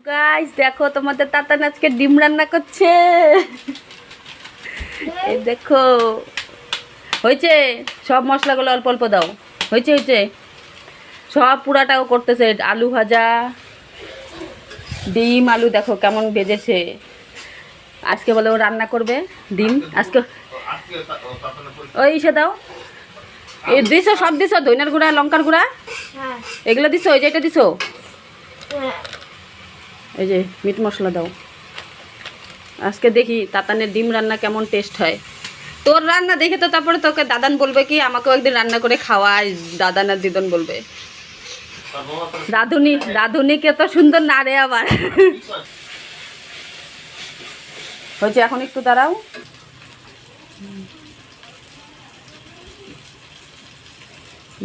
Guys দেখো তোমাদের তাতান আজকে ডিম রান্না করছে। এই দেখো হয়েছে, সব মশলাগুলো অল্প অল্প দাও। হয়েছে হয়েছে, সব পুরাটাও করতেছে। আলু ভাজা, ডিম আলু দেখো কেমন ভেজেছে। আজকে বলে ও রান্না করবে ডিম আজকে। ওই সে দাও, এই দিছো সব দিছো, ধনিয়ার গুঁড়া লঙ্কার গুঁড়া এগুলো দিছো। ওই যে এটা দিছো, এই যে মিট মশলা দাও। আজকে দেখি তাতানের ডিম রান্না কেমন টেস্ট হয়। তোর রান্না দেখে তো তারপরে তোকে দাদান বলবে কি আমাকেও একদিন রান্না করে খাওয়াই। দাদান আর দিদন বলবে রাধুনি, রাধুনিকে তো সুন্দর না রে আবার। হয়েছে, এখন একটু দাঁড়াও।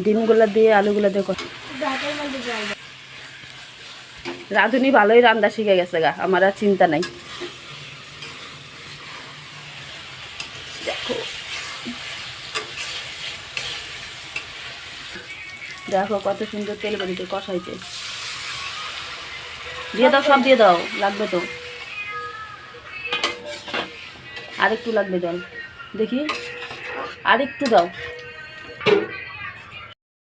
ডিমগুলো দিয়ে আলুগুলো দিয়ে রাধুনি ভালোই রান্না শিখে গেছে গা, আমার আর চিন্তা নাই। দেখো দেখো কত সুন্দর তেল বাড়িতে কষাইতে। দিয়ে দাও, সব দিয়ে দাও, লাগবে তো। আরেকটু লাগবে জল, দেখি আরেকটু দাও।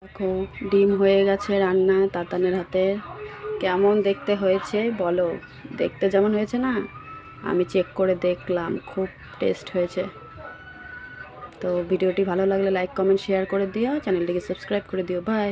দেখো ডিম হয়ে গেছে রান্না তাতানের হাতে। কেমন দেখতে হয়েছে বলো? দেখতে যেমন হয়েছে না, আমি চেক করে দেখলাম, খুব টেস্ট হয়েছে। তো ভিডিওটি ভালো লাগলে লাইক কমেন্ট শেয়ার করে দিও, চ্যানেলটিকে সাবস্ক্রাইব করে দিও। বাই।